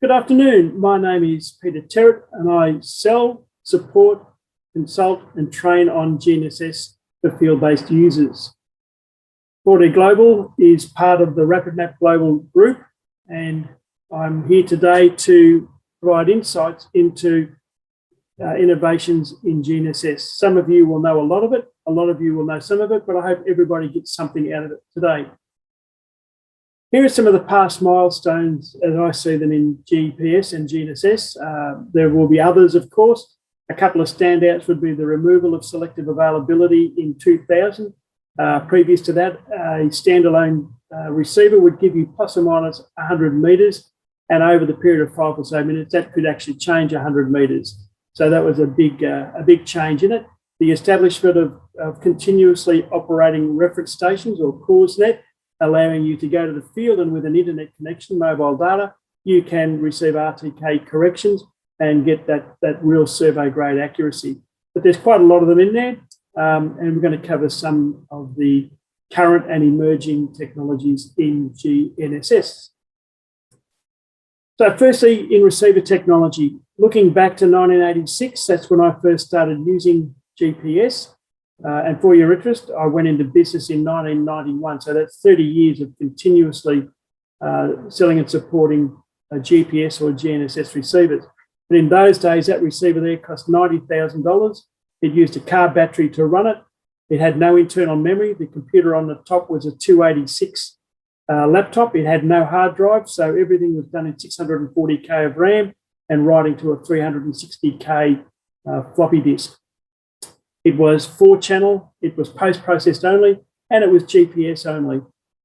Good afternoon. My name is Peter Terret and I sell, support, consult and train on GNSS for field-based users. 4D Global is part of the RapidMap Global Group and I'm here today to provide insights into innovations in GNSS. Some of you will know a lot of it, a lot of you will know some of it, but I hope everybody gets something out of it today. Here are some of the past milestones as I see them in GPS and GNSS. There will be others, of course. A couple of standouts would be the removal of selective availability in 2000. Previous to that, a standalone receiver would give you plus or minus 100 metres, and over the period of 5 or so minutes, that could actually change 100 metres. So that was a big change in it. The establishment of continuously operating reference stations or CORSnet, allowing you to go to the field and with an internet connection, mobile data, you can receive RTK corrections and get that real survey grade accuracy. But there's quite a lot of them in there, and we're going to cover some of the current and emerging technologies in GNSS. So firstly, in receiver technology, looking back to 1986, that's when I first started using GPS. And for your interest, I went into business in 1991. So that's 30 years of continuously selling and supporting GPS or GNSS receivers. But in those days, that receiver there cost $90,000. It used a car battery to run it. It had no internal memory. The computer on the top was a 286 laptop. It had no hard drive, so everything was done in 640K of RAM and writing to a 360K floppy disk. It was 4-channel, it was post-processed only, and it was GPS only,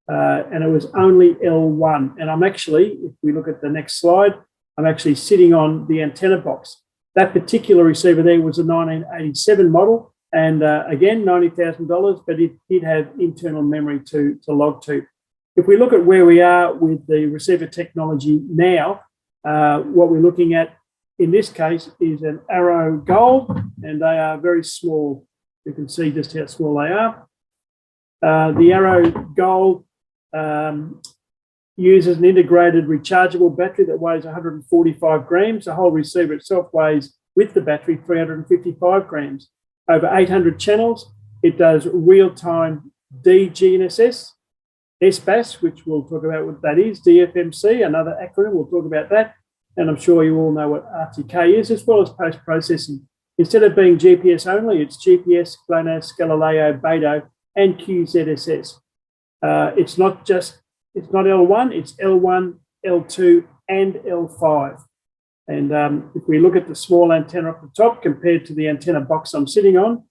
and it was only L1. And I'm actually, if we look at the next slide, I'm actually sitting on the antenna box. That particular receiver there was a 1987 model, and again, $90,000, but it did have internal memory to log to. If we look at where we are with the receiver technology now, what we're looking at in this case is an Arrow Gold, and they are very small. You can see just how small they are. The Arrow Gold uses an integrated rechargeable battery that weighs 145 grams. The whole receiver itself weighs, with the battery, 355 grams. Over 800 channels. It does real-time DGNSS, SBAS, which we'll talk about what that is, DFMC, another acronym, we'll talk about that. And I'm sure you all know what RTK is, as well as post-processing. Instead of being GPS only, it's GPS, GLONASS, Galileo, Beidou, and QZSS. It's not L1, it's L1, L2, and L5. And if we look at the small antenna up the top compared to the antenna box I'm sitting on,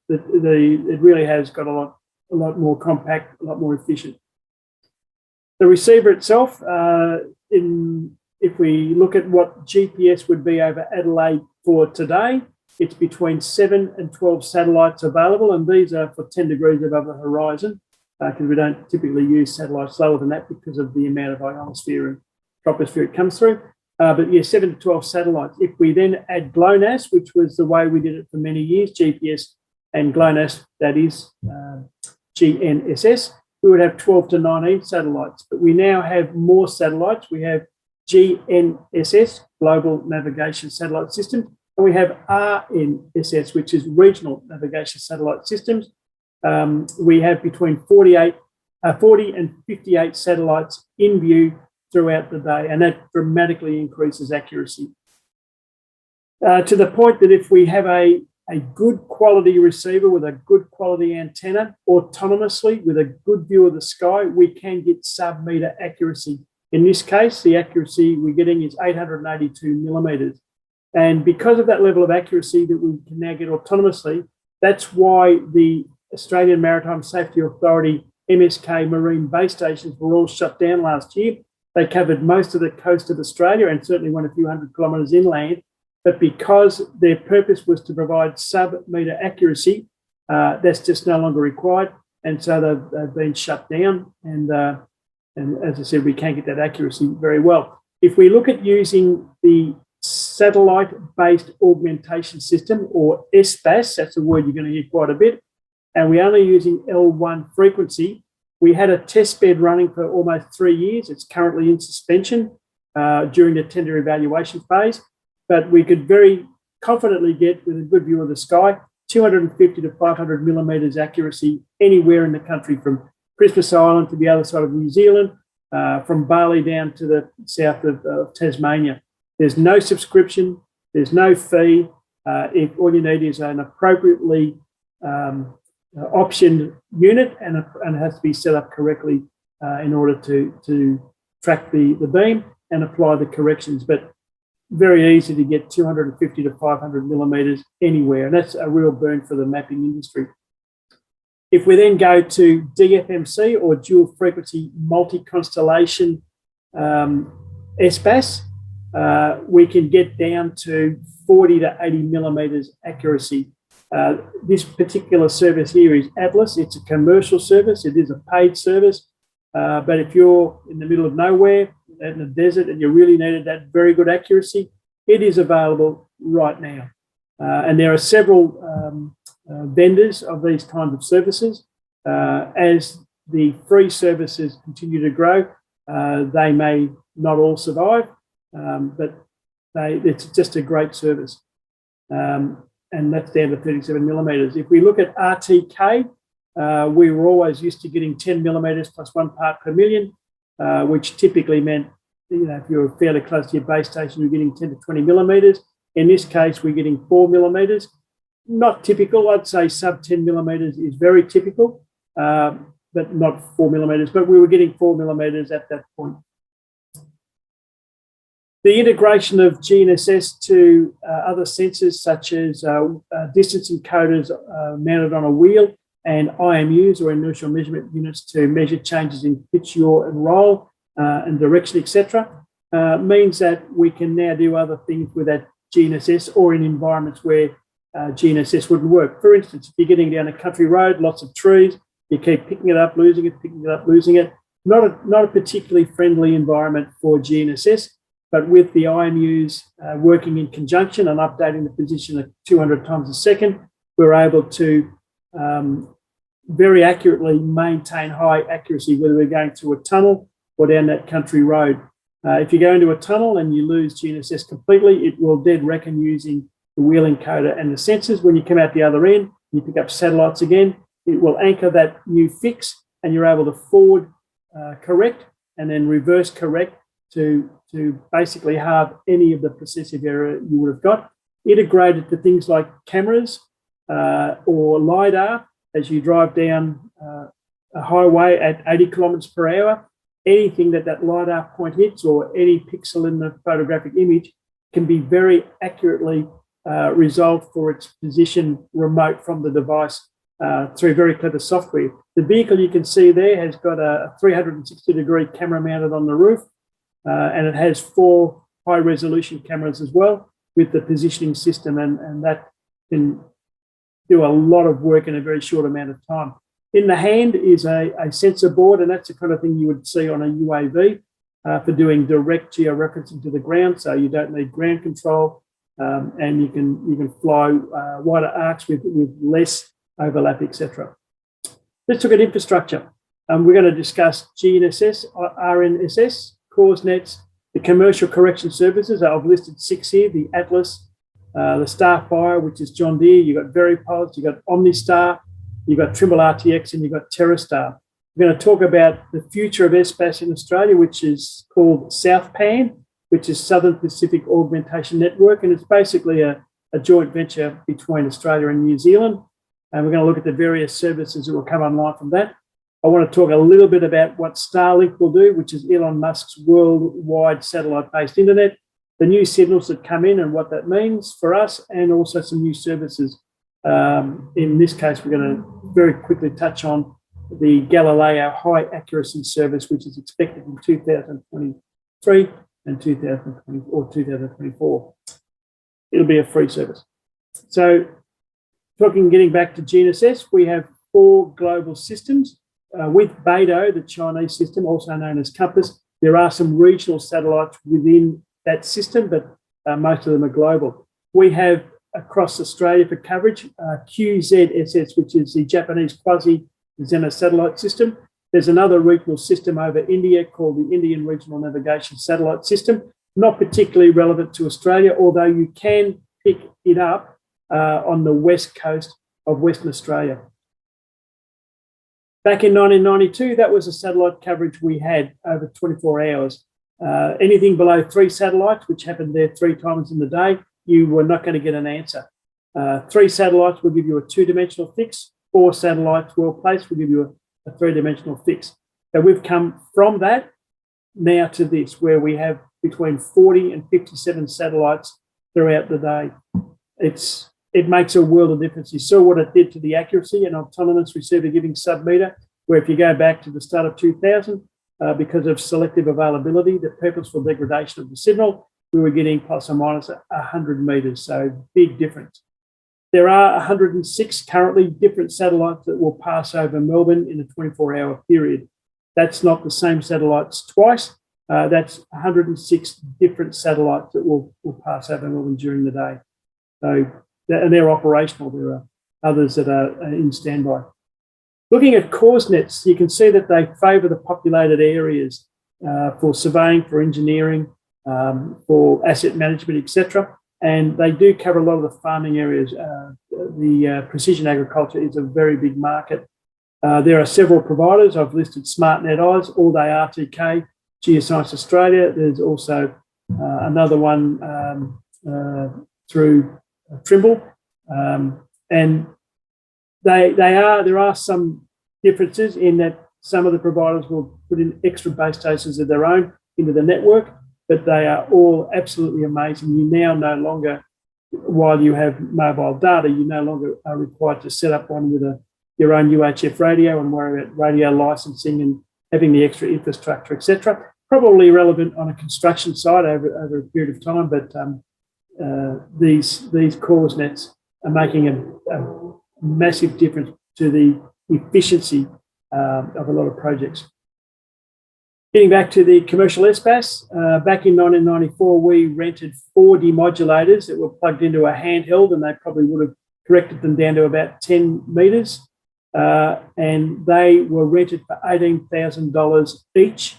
it really has got a lot more compact, a lot more efficient. The receiver itself, if we look at what GPS would be over Adelaide for today, it's between 7 and 12 satellites available, and these are for 10 degrees above the horizon, because we don't typically use satellites lower than that because of the amount of ionosphere and troposphere it comes through. But yeah, 7 to 12 satellites. If we then add GLONASS, which was the way we did it for many years, GPS and GLONASS, that is GNSS, we would have 12 to 19 satellites. But we now have more satellites. We have GNSS, Global Navigation Satellite System, and we have RNSS, which is Regional Navigation Satellite Systems. We have between 40 and 58 satellites in view throughout the day, and that dramatically increases accuracy. To the point that if we have a good quality receiver with a good quality antenna autonomously with a good view of the sky, we can get sub-meter accuracy. In this case, the accuracy we're getting is 882 millimeters. And because of that level of accuracy that we can now get autonomously, that's why the Australian Maritime Safety Authority MSK marine base stations were all shut down last year. They covered most of the coast of Australia and certainly went a few hundred kilometres inland. But because their purpose was to provide sub-meter accuracy, that's just no longer required. And so they've been shut down. And as I said, we can't get that accuracy very well. If we look at using the satellite-based augmentation system, or SBAS, that's a word you're going to hear quite a bit, and we're only using L1 frequency, we had a test bed running for almost 3 years. It's currently in suspension. during the tender evaluation phase, but we could very confidently get, with a good view of the sky, 250 to 500 millimetres accuracy anywhere in the country, from Christmas Island to the other side of New Zealand, from Bali down to the south of Tasmania. There's no subscription, there's no fee. If all you need is an appropriately optioned unit, and it has to be set up correctly in order to track the beam and apply the corrections. But very easy to get 250 to 500 millimetres anywhere, and that's a real boon for the mapping industry. If we then go to DFMC, or dual frequency multi-constellation SBAS, we can get down to 40 to 80 millimetres accuracy. This particular service here is Atlas. It's a commercial service. It is a paid service. But if you're in the middle of nowhere, in the desert, and you really needed that very good accuracy, it is available right now. And there are several vendors of these kinds of services. As the free services continue to grow, they may not all survive, but it's just a great service. And that's down to 37 millimetres. If we look at RTK, we were always used to getting 10 millimetres plus 1 part per million, which typically meant, if you're fairly close to your base station, you're getting 10 to 20 millimetres. In this case, we're getting 4 millimetres. Not typical. I'd say sub 10 millimetres is very typical, but not 4 millimetres. But we were getting 4 millimetres at that point. The integration of GNSS to other sensors, such as distance encoders mounted on a wheel, and IMUs, or inertial measurement units, to measure changes in pitch, yaw and roll and direction, etc., means that we can now do other things with that GNSS, or in environments where GNSS wouldn't work. For instance, if you're getting down a country road, lots of trees, you keep picking it up, losing it, picking it up, losing it. Not a particularly friendly environment for GNSS, but with the IMUs working in conjunction and updating the position at 200 times a second, we're able to very accurately maintain high accuracy, whether we're going through a tunnel or down that country road. If you go into a tunnel and you lose GNSS completely, it will dead reckon using the wheel encoder and the sensors. When you come out the other end, you pick up satellites again, it will anchor that new fix, and you're able to forward correct and then reverse correct to basically halve any of the processive error you would have got. Integrated to things like cameras or LiDAR as you drive down a highway at 80 kilometres per hour. Anything that LiDAR point hits, or any pixel in the photographic image, can be very accurately resolved for its position remote from the device through very clever software. The vehicle you can see there has got a 360-degree camera mounted on the roof, and it has 4 high-resolution cameras as well with the positioning system, and that can do a lot of work in a very short amount of time. In the hand is a sensor board, and that's the kind of thing you would see on a UAV for doing direct georeferencing to the ground, so you don't need ground control, and you can fly wider arcs with less overlap, etc. Let's look at infrastructure. We're going to discuss GNSS, RNSS, cause nets, the commercial correction services. I've listed 6 here: the Atlas, the Starfire, which is John Deere. You've got Veripods, you've got OmniStar, you've got Trimble RTX, and you've got TerraStar. We're going to talk about the future of SBAS in Australia, which is called SouthPAN, which is Southern Pacific Augmentation Network, and it's basically a joint venture between Australia and New Zealand. And we're going to look at the various services that will come online from that. I want to talk a little bit about what Starlink will do, which is Elon Musk's worldwide satellite-based internet, the new signals that come in and what that means for us, and also some new services. In this case, we're going to very quickly touch on the Galileo high accuracy service, which is expected in 2023 and 2020 or 2024. It'll be a free service. So getting back to GNSS, we have 4 global systems. With Beidou, the Chinese system, also known as Compass, there are some regional satellites within that system, but most of them are global. We have, across Australia for coverage, QZSS, which is the Japanese quasi-Xena satellite system, There's another regional system over India called the Indian Regional Navigation Satellite System, not particularly relevant to Australia, although you can pick it up on the west coast of Western Australia. Back in 1992, that was the satellite coverage we had over 24 hours. Anything below 3 satellites, which happened there 3 times in the day, you were not going to get an answer. 3 satellites will give you a 2-dimensional fix. 4 satellites well placed will give you a 3-dimensional fix. So we've come from that now to this, where we have between 40 and 57 satellites throughout the day. It makes a world of difference. You saw what it did to the accuracy and autonomous receiver giving sub-meter, where if you go back to the start of 2000, because of selective availability, the purposeful degradation of the signal, we were getting plus or minus 100 metres, so big difference. There are 106 currently different satellites that will pass over Melbourne in a 24-hour period. That's not the same satellites twice. That's 106 different satellites that will pass over Melbourne during the day. So, and they're operational. There are others that are in standby. Looking at cause nets, you can see that they favour the populated areas for surveying, for engineering, for asset management, etc. And they do cover a lot of the farming areas. The precision agriculture is a very big market. There are several providers. I've listed SmartNet Eyes, All Day RTK, Geoscience Australia. There's also another one through Trimble. And there are some differences in that some of the providers will put in extra base stations of their own into the network, but they are all absolutely amazing. You now no longer, while you have mobile data, you no longer are required to set up one with your own UHF radio and worry about radio licensing and having the extra infrastructure, etc. Probably relevant on a construction site over a period of time, but these cause nets are making a massive difference to the efficiency of a lot of projects. Getting back to the commercial SBAS, back in 1994, we rented 4 demodulators that were plugged into a handheld, and they probably would have corrected them down to about 10 metres. And they were rented for $18,000 each,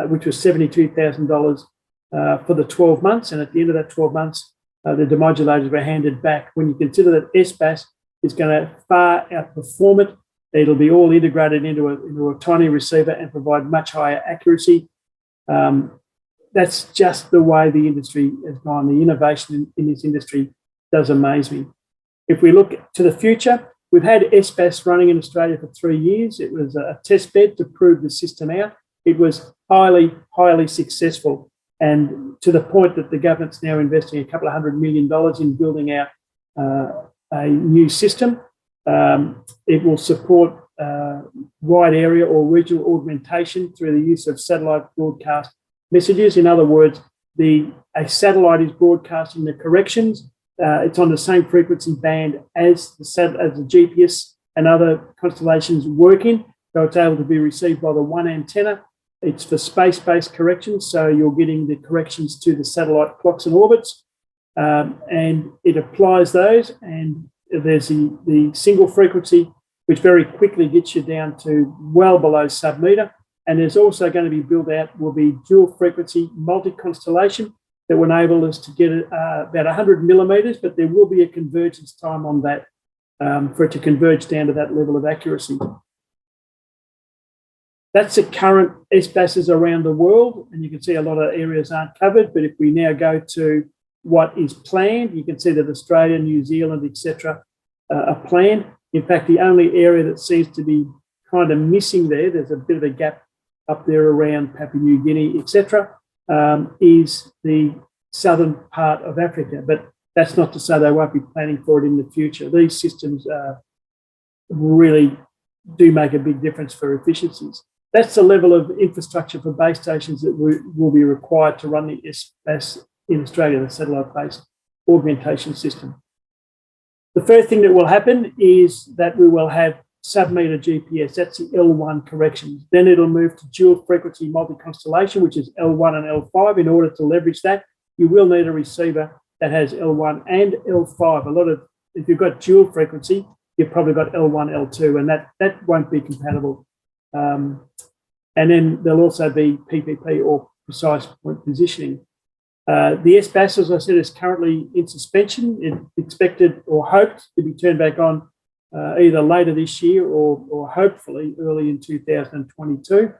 which was $72,000 for the 12 months. And at the end of that 12 months, the demodulators were handed back. When you consider that SBAS is going to far outperform it, it'll be all integrated into a tiny receiver and provide much higher accuracy. That's just the way the industry has gone. The innovation in this industry does amaze me. If we look to the future, we've had SBAS running in Australia for 3 years. It was a test bed to prove the system out. It was highly, highly successful, and to the point that the government's now investing $200 million in building out a new system. It will support wide area or regional augmentation through the use of satellite broadcast messages. In other words, a satellite is broadcasting the corrections. It's on the same frequency band as the GPS and other constellations working, so it's able to be received by the one antenna. It's for space-based corrections, so you're getting the corrections to the satellite clocks and orbits, and it applies those, and there's the single frequency, which very quickly gets you down to well below sub-meter. And there's also going to be built out, will be dual frequency multi-constellation that will enable us to get about 100 millimetres, but there will be a convergence time on that for it to converge down to that level of accuracy. That's the current SBASs around the world, and you can see a lot of areas aren't covered, but if we now go to what is planned, you can see that Australia, New Zealand, etc. Are planned. In fact, the only area that seems to be kind of missing there's a bit of a gap up there around Papua New Guinea, etc., is the southern part of Africa. But that's not to say they won't be planning for it in the future. These systems really do make a big difference for efficiencies. That's the level of infrastructure for base stations that will be required to run the SBAS in Australia, the satellite-based augmentation system. The first thing that will happen is that we will have sub-meter GPS. That's the L1 corrections. Then it'll move to dual frequency multi-constellation, which is L1 and L5. In order to leverage that, you will need a receiver that has L1 and L5. If you've got dual frequency, you've probably got L1, L2, and that won't be compatible. And then there'll also be PPP or precise point positioning. The SBAS, as I said, is currently in suspension. It's expected or hoped to be turned back on either later this year or hopefully early in 2022.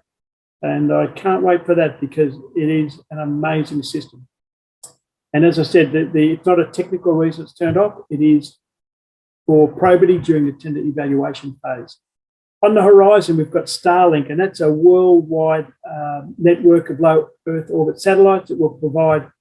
And I can't wait for that because it is an amazing system. And as I said, it's not a technical reason it's turned off. It is for probity during the tender evaluation phase. On the horizon, we've got Starlink, and that's a worldwide network of low Earth orbit satellites that will provide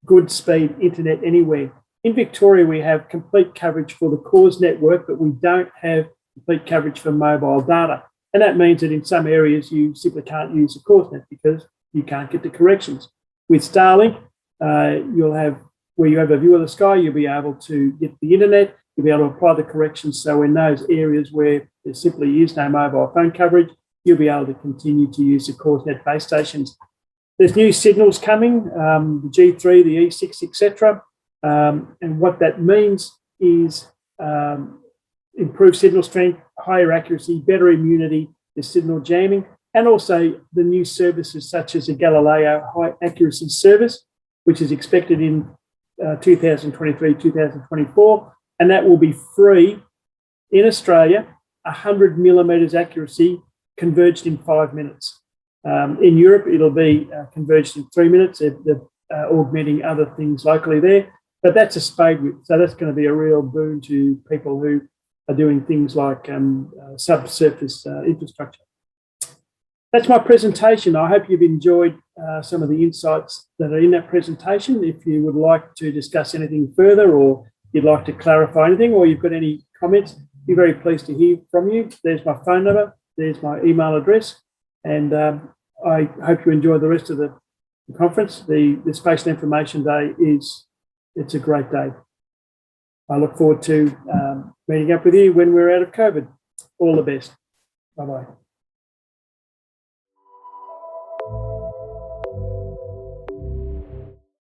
good speed internet anywhere. In Victoria, we have complete coverage for the CORS network, but we don't have complete coverage for mobile data. And that means that in some areas, you simply can't use the CORS net because you can't get the corrections. With Starlink, you'll have, where you have a view of the sky, you'll be able to get the internet, you'll be able to apply the corrections. So in those areas where there simply is no mobile phone coverage, you'll be able to continue to use the CORSnet base stations. There's new signals coming, the G3, the E6, etc. And what that means is improved signal strength, higher accuracy, better immunity, the signal jamming, and also the new services such as the Galileo high accuracy service, which is expected in 2023, 2024, and that will be free in Australia, 100 millimetres accuracy converged in 5 minutes. In Europe, it'll be converged in 3 minutes. They're augmenting other things locally there, but that's a spade width. So that's going to be a real boon to people who are doing things like subsurface infrastructure. That's my presentation. I hope you've enjoyed some of the insights that are in that presentation. If you would like to discuss anything further, or you'd like to clarify anything, or you've got any comments, be very pleased to hear from you. There's my phone number, there's my email address, and I hope you enjoy the rest of the conference. The Spatial Information Day it's a great day. I look forward to meeting up with you when we're out of COVID. All the best. Bye-bye.